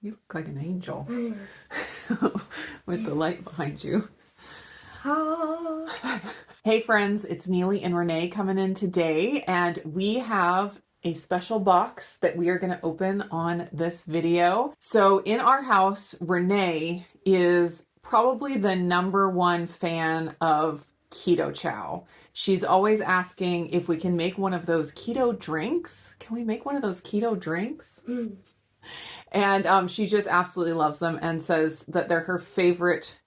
You look like an angel with the light behind you. Hey friends, it's Neely and Renee coming in today, and we have a special box that we are going to open on this video. So in our house, Renee is probably the #1 fan of keto chow. She's always asking if we can make one of those keto drinks. Can we make one of those keto drinks? And she just absolutely loves them and says that they're her favorite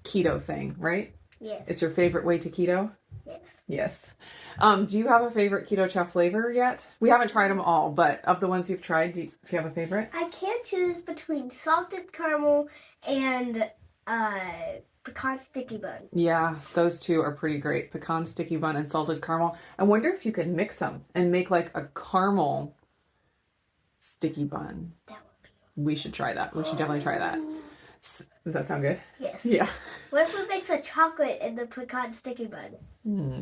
keto thing, right? Yes. It's your favorite way to keto? Yes. Yes. Do you have a favorite keto chow flavor yet? We haven't tried them all, but of the ones you've tried, do you have a favorite? I can't choose between salted caramel and pecan sticky bun. Yeah, those two are pretty great. Pecan sticky bun and salted caramel. I wonder if you could mix them and make like a caramel sticky bun. That would be. We should try that. We should definitely try that. Does that sound good? Yes. Yeah. What if we mix a chocolate in the pecan sticky bun?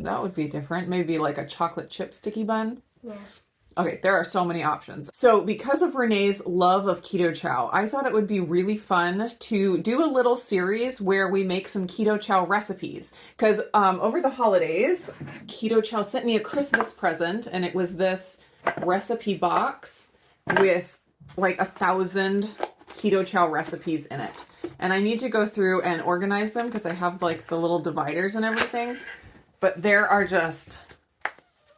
That would be different. Maybe like a chocolate chip sticky bun. Yeah. Okay, there are so many options. So because of Renee's love of keto chow, I thought it would be really fun to do a little series where we make some keto chow recipes. Because over the holidays, Keto Chow sent me a Christmas present, and it was this recipe box with like 1,000 keto chow recipes in it. And I need to go through and organize them because I have like the little dividers and everything. But there are just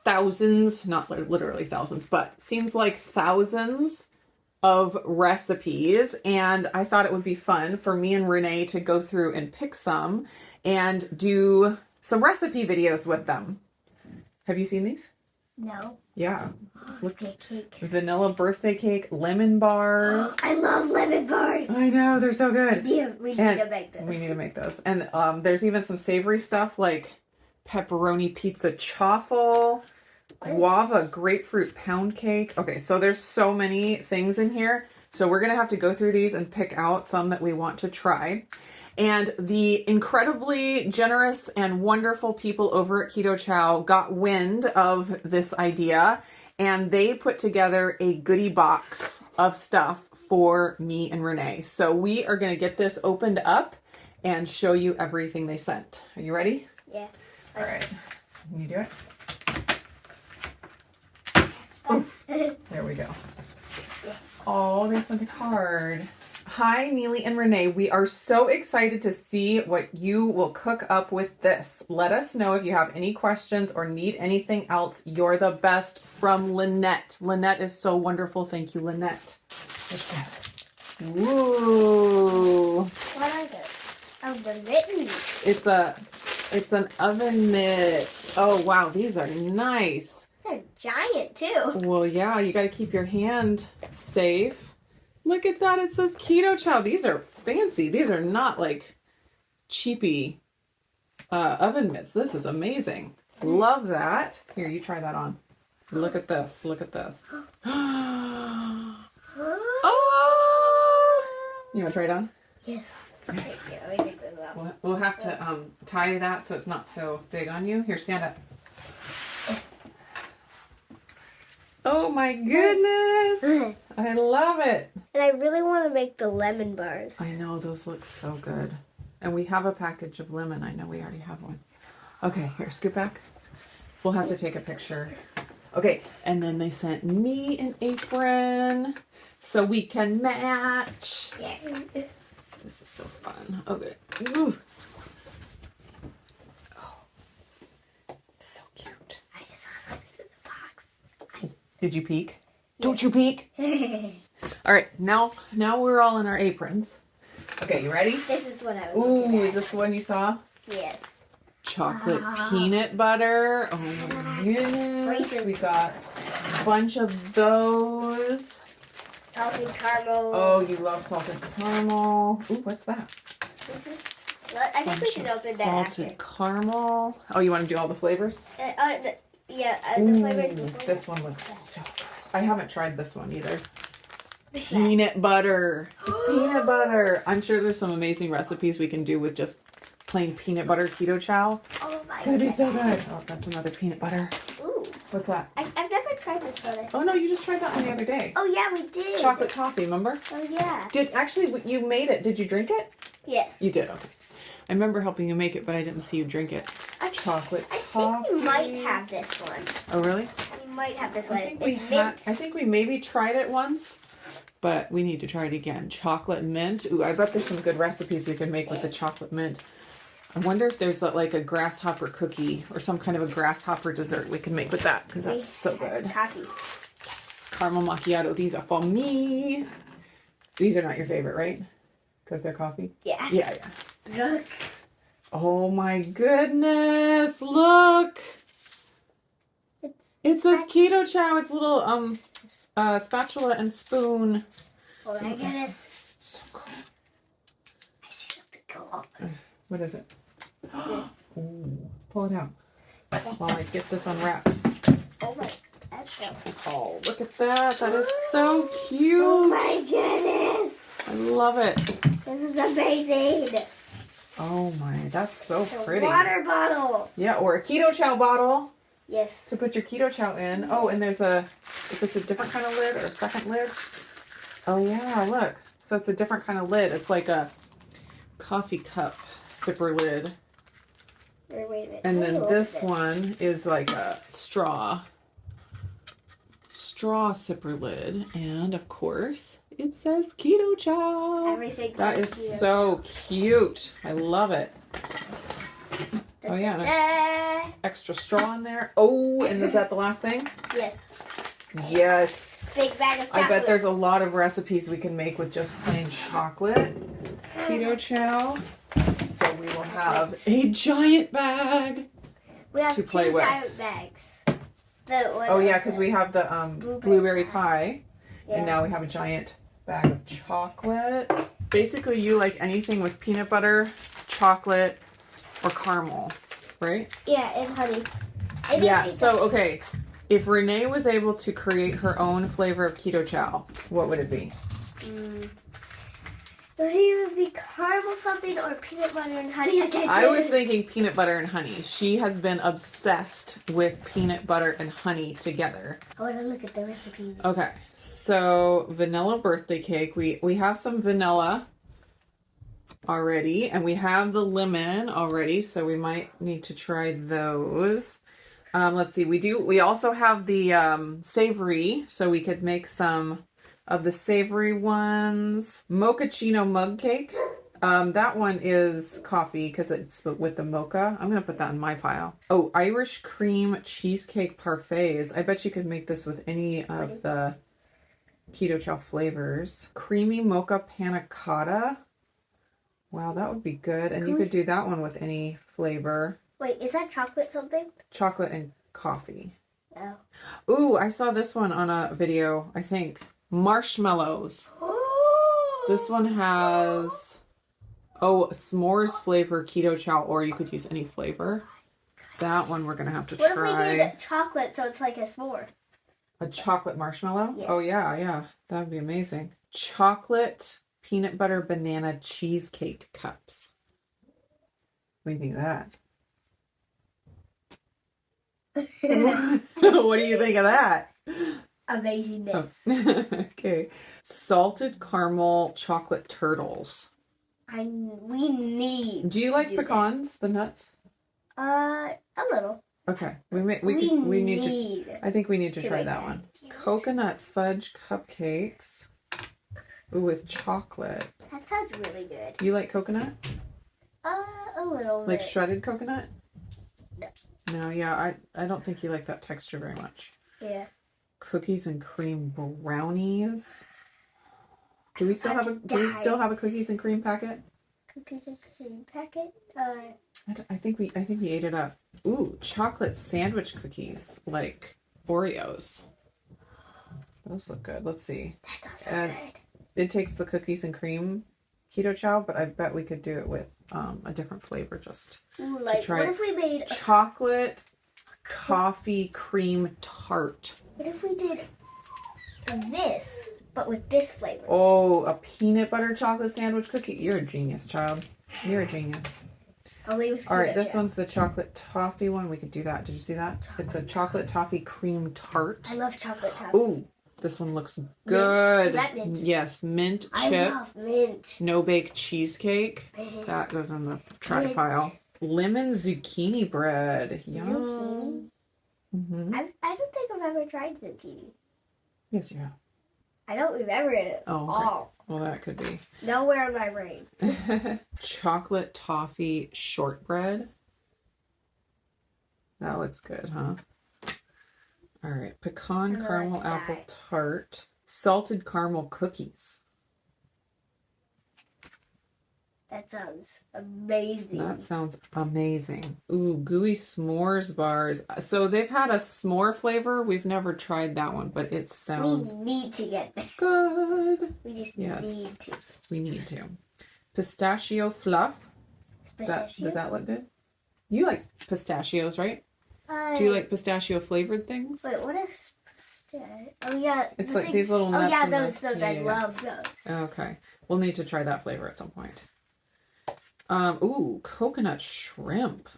thousands, not literally thousands, but seems like thousands of recipes. And I thought it would be fun for me and Renee to go through and pick some and do some recipe videos with them. Have you seen these? No. Yeah. Birthday cakes. Vanilla birthday cake, lemon bars. I love lemon bars. I know, they're so good. Yeah, we need to make this. We need to make those. And there's even some savory stuff like pepperoni pizza chaffle, guava grapefruit pound cake. Okay, so there's so many things in here. So we're going to have to go through these and pick out some that we want to try. And the incredibly generous and wonderful people over at Keto Chow got wind of this idea, and they put together a goodie box of stuff for me and Renee. So we are going to get this opened up and show you everything they sent. Are you ready? Yeah. All right. Can you do it? Oof. There we go. Oh, they sent a card. Hi, Neely and Renee. We are so excited to see what you will cook up with this. Let us know if you have any questions or need anything else. You're the best, from Lynette. Lynette is so wonderful. Thank you, Lynette. What's that? Ooh. What are those? Oh, the mittens. It's an oven mitt. Oh, wow. These are nice. They're giant, too. Well, yeah, you got to keep your hand safe. Look at that. It says Keto Chow. These are fancy. These are not like cheapy oven mitts. This is amazing. Love that. Here, you try that on. Look at this. Look at this. Oh! You want to try it on? Yes. Okay, yeah, let me take this out. We'll have to tie that so it's not so big on you. Here, stand up. Oh my goodness. I love it. And I really want to make the lemon bars. I know, those look so good. And we have a package of lemon. I know we already have one. Okay, here, scoot back. We'll have to take a picture. Okay, and then they sent me an apron so we can match. Yeah. This is so fun. Okay. Ooh. Oh, so cute. I just saw something in the box. Did you peek? Don't you peek? All right, now we're all in our aprons. Okay, you ready? This is what I was looking Ooh, at. is this the one you saw? Yes. Chocolate peanut butter. Oh my goodness. Braces. We got a bunch of those. Salted caramel. Oh, you love salted caramel. Ooh, what's that? This is. I think we Bunch should of open that salted caramel. Oh, you want to do all the flavors? after. The Ooh, flavors before. this one looks so good. I haven't tried this one either. Peanut butter. Just peanut butter. I'm sure there's some amazing recipes we can do with just plain peanut butter keto chow. Oh my It's gonna be so good. goodness. Oh, that's another peanut butter. Ooh. What's that? I've never tried tried this one. Oh no, you just tried that one the other day. Oh yeah, we did. Chocolate toffee, remember? Oh yeah. You made it. Did you drink it? Yes. You did, okay. I remember helping you make it, but I didn't see you drink it. Chocolate toffee. I think we might have this one. Oh really? We might have this one. I think we maybe tried it once, but we need to try it again. Chocolate mint. Ooh, I bet there's some good recipes we can make with the chocolate mint. I wonder if there's like a grasshopper cookie or some kind of a grasshopper dessert we can make with that, because that's so good. Coffee. Yes, caramel macchiato. These are for me. These are not your favorite, right? Because they're coffee? Yeah. Yeah. Look. Oh my goodness, look. It says keto chow. It's a little spatula and spoon. Oh my goodness. So cool. I see something go up. What is it? Ooh, pull it out while I get this unwrapped. Oh my, that's so. Oh, look at that. That is so cute. Oh my goodness. I love it. This is amazing. Oh my, that's so It's pretty. A water bottle. Yeah, or a keto chow bottle Yes. to put your keto chow in. Oh, and is this a different kind of lid or a second lid? Oh yeah, look. So it's a different kind of lid. It's like a coffee cup sipper lid. Wait a minute. And then this one is like a straw sipper lid. And of course, it says keto chow. Everything. That is so cute. I love it. Oh yeah, and extra straw in there. Oh, and is that the last thing? Yes. Yes. Big bag of chocolate. I bet there's a lot of recipes we can make with just plain chocolate keto chow. So we will have a giant bag we have to play with. Giant bags. Oh yeah, because we have the blueberry pie, Yeah. and now we have a giant bag of chocolate. Basically, you like anything with peanut butter, chocolate, or caramel, right? Yeah, and honey. Yeah, so okay, if Renee was able to create her own flavor of keto chow, what would it be? It would either be caramel something or peanut butter and honey. I was thinking peanut butter and honey. She has been obsessed with peanut butter and honey together. I want to look at the recipes. Okay, so vanilla birthday cake. We have some vanilla already, and we have the lemon already, so we might need to try those. Let's see, we also have the savory, so we could make some of the savory ones. Mochaccino mug cake. That one is coffee because it's with the mocha. I'm going to put that in my pile. Oh, Irish cream cheesecake parfaits. I bet you could make this with any of the keto chow flavors. Creamy mocha panna cotta. Wow, that would be good. And you could do that one with any flavor. Wait, is that chocolate something? Chocolate and coffee. Oh. Ooh, I saw this one on a video, I think. Marshmallows. This one has, s'mores flavor keto chow, or you could use any flavor. That one we're going to have to try. What if we did chocolate so it's like a s'more? A chocolate marshmallow? Yes. Oh, yeah. That would be amazing. Chocolate peanut butter banana cheesecake cups. What do you think of that? What do you think of that? Amazingness. Okay. Salted caramel chocolate turtles. We need. Do you like pecans, the nuts? A little. Okay. We need to. I think we need to try that one. Coconut fudge cupcakes. Ooh, with chocolate. That sounds really good. You like coconut? A little. Like bit. shredded coconut? No. No, yeah, I don't think you like that texture very much. Yeah. Cookies and cream brownies. Do we still have a cookies and cream packet? Cookies and cream packet? I think we ate it up. Ooh, chocolate sandwich cookies, like Oreos. Those look good. Let's see. That sounds so good. It takes the cookies and cream keto chow, but I bet we could do it with a different flavor just Ooh, like, to try. What if we made chocolate coffee cream tart? What if we did this, but with this flavor? Oh, a peanut butter chocolate sandwich cookie. You're a genius, child. You're a genius. Only with All right, keto this chow. one's the chocolate toffee one. We could do that. Did you see that? It's a chocolate toffee cream tart. I love chocolate toffee. Ooh, this one looks good. Is that mint? Yes, mint chip. I love mint. No bake cheesecake. Mint. That goes on the try Mint. pile. Lemon zucchini bread. Yum. Zucchini? Mm-hmm. I don't think I've ever tried zucchini. Yes, you have. I don't remember it at Oh, okay. all. Well, that could be. Nowhere in my brain. Chocolate toffee shortbread. That looks good, huh? All right. Pecan I'm caramel allowed to apple die. tart. Salted caramel cookies. That sounds amazing. That sounds amazing. Ooh, gooey s'mores bars. So they've had a s'more flavor. We've never tried that one, but it sounds We need to get there. good. We just Yes. need to. We need to. Pistachio fluff. Does that look good? You like pistachios, right? Do you like pistachio flavored things? Wait, what is pistachio? Oh yeah, It's the like these little nuts. Oh yeah, in those. Yeah, I yeah, love those. Okay. We'll need to try that flavor at some point. Ooh, coconut shrimp.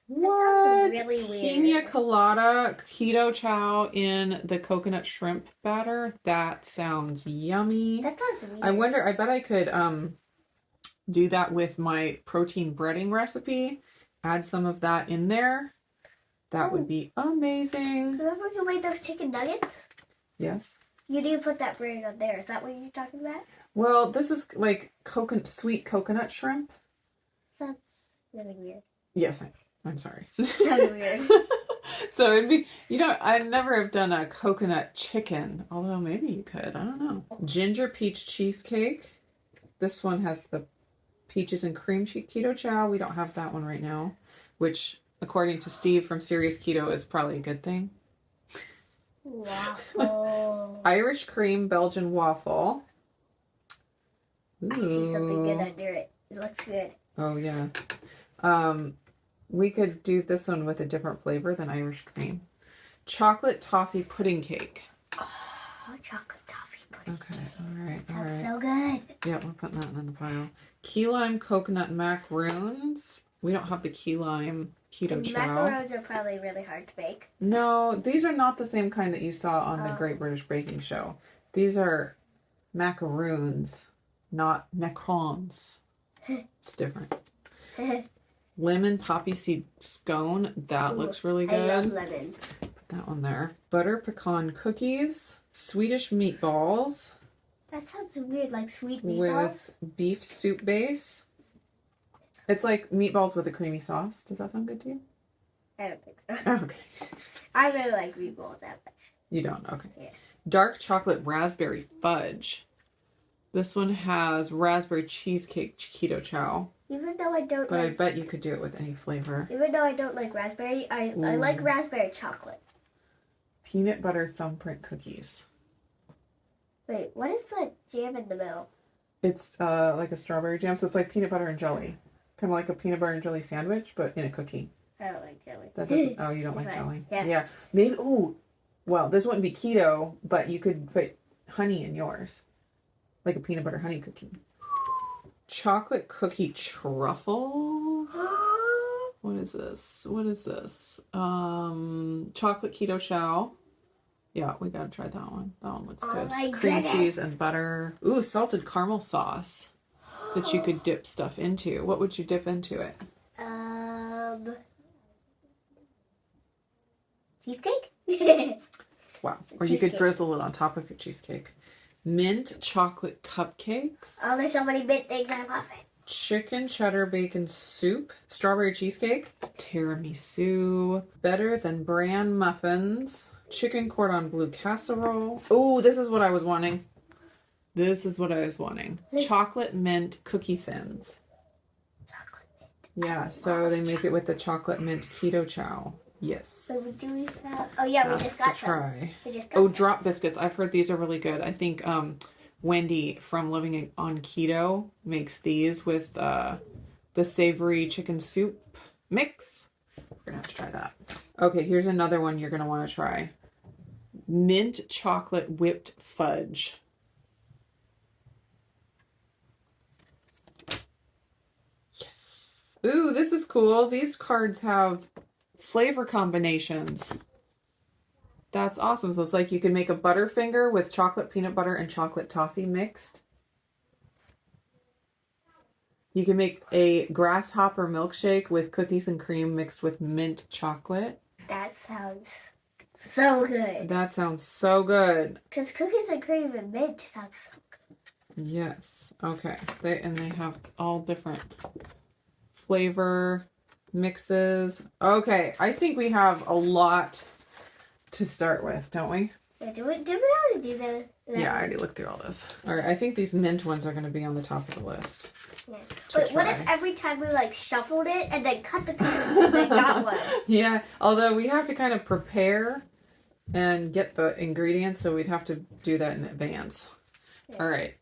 What? sounds really Pina weird. colada keto chow in the coconut shrimp batter. That sounds yummy. That sounds weird. I bet I could do that with my protein breading recipe. Add some of that in there. That would be amazing. Remember you made those chicken nuggets? Yes. You didn't put that bread on there. Is that what you're talking about? Well, this is like sweet coconut shrimp. Sounds really weird. Yes, I'm sorry. Sounds weird. So it'd be, I never have done a coconut chicken, although maybe you could. I don't know. Ginger peach cheesecake. This one has the peaches and cream keto chow. We don't have that one right now, which, according to Steve from Serious Keto, is probably a good thing. Waffle. Irish cream Belgian waffle. I see something good Ooh. under it. It looks good. Oh, yeah. We could do this one with a different flavor than Irish cream. Chocolate toffee pudding cake. Oh, chocolate toffee pudding. Okay, all right, all Sounds right. so good. Yeah, we're putting that in the pile. Key lime coconut macaroons. We don't have the key lime keto chow. Macarons are probably really hard to bake. No, these are not the same kind that you saw on the Oh. Great British Baking Show. These are macaroons, not macarons. It's different. Lemon poppy seed scone. That looks really good. I love lemon. Put that one there. Butter pecan cookies. Swedish meatballs That sounds weird, like sweet meatballs. with beef soup base. It's like meatballs with a creamy sauce. Does that sound good to you? I don't think so. Oh, okay. I really like meatballs that much. You don't? Okay. Yeah. Dark chocolate raspberry fudge. This one has raspberry cheesecake keto chow. Even though I don't But I like, bet you could do it with any flavor. even though I don't like raspberry, I like raspberry chocolate. Peanut butter thumbprint cookies. Wait, what is the jam in the middle? It's like a strawberry jam, so it's like peanut butter and jelly. Kind of like a peanut butter and jelly sandwich, but in a cookie. I don't like jelly. That doesn't. Oh, you don't like Fine. jelly? Yeah. Maybe. Ooh. Well, this wouldn't be keto, but you could put honey in yours, like a peanut butter honey cookie. Chocolate cookie truffles. What is this? Chocolate keto chow. Yeah, we gotta try that one. That one looks Oh good. my Cream goodness. cheese and butter. Ooh, salted caramel sauce that you could dip stuff into. What would you dip into it? Cheesecake? Wow. Or you could Cheesecake. drizzle it on top of your cheesecake. Mint chocolate cupcakes. Oh, there's so many mint things. I love it. Chicken cheddar bacon soup. Strawberry cheesecake. Tiramisu. Better than bran muffins. Chicken cordon bleu casserole. Oh, this is what I was wanting. Chocolate mint cookie thins. Chocolate mint. Yeah, so they make it with the chocolate mint keto chow. Yes. So do we have... Oh, yeah, we That's just the got some. try. We just got Oh, some. drop biscuits. I've heard these are really good. I think Wendy from Living on Keto makes these with the savory chicken soup mix. We're going to have to try that. Okay, here's another one you're going to want to try. Mint chocolate whipped fudge. Yes. Ooh, this is cool. These cards have flavor combinations. That's awesome. So it's like you can make a Butterfinger with chocolate peanut butter and chocolate toffee mixed. You can make a grasshopper milkshake with cookies and cream mixed with mint chocolate. That sounds so good. That sounds so good. Because cookies and cream and mint sounds so good. Yes. Okay. They have all different flavor mixes. Okay. I think we have a lot to start with, don't we? Yeah, did we already do that? Yeah, I already looked through all this. All right, I think these mint ones are going to be on the top of the list. Yeah. But what if every time we like shuffled it and then cut the piece and then got one? Yeah, although we have to kind of prepare and get the ingredients, so we'd have to do that in advance. Yeah. All right.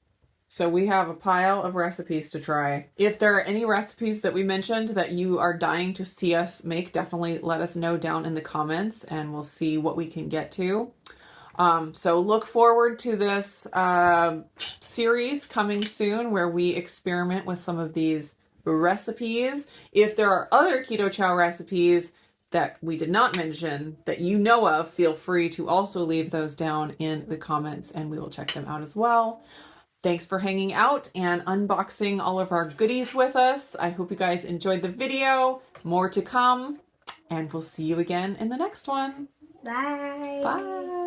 So we have a pile of recipes to try. If there are any recipes that we mentioned that you are dying to see us make, definitely let us know down in the comments and we'll see what we can get to. So look forward to this series coming soon where we experiment with some of these recipes. If there are other Keto Chow recipes that we did not mention that you know of, feel free to also leave those down in the comments and we will check them out as well. Thanks for hanging out and unboxing all of our goodies with us. I hope you guys enjoyed the video. More to come, and we'll see you again in the next one. Bye. Bye.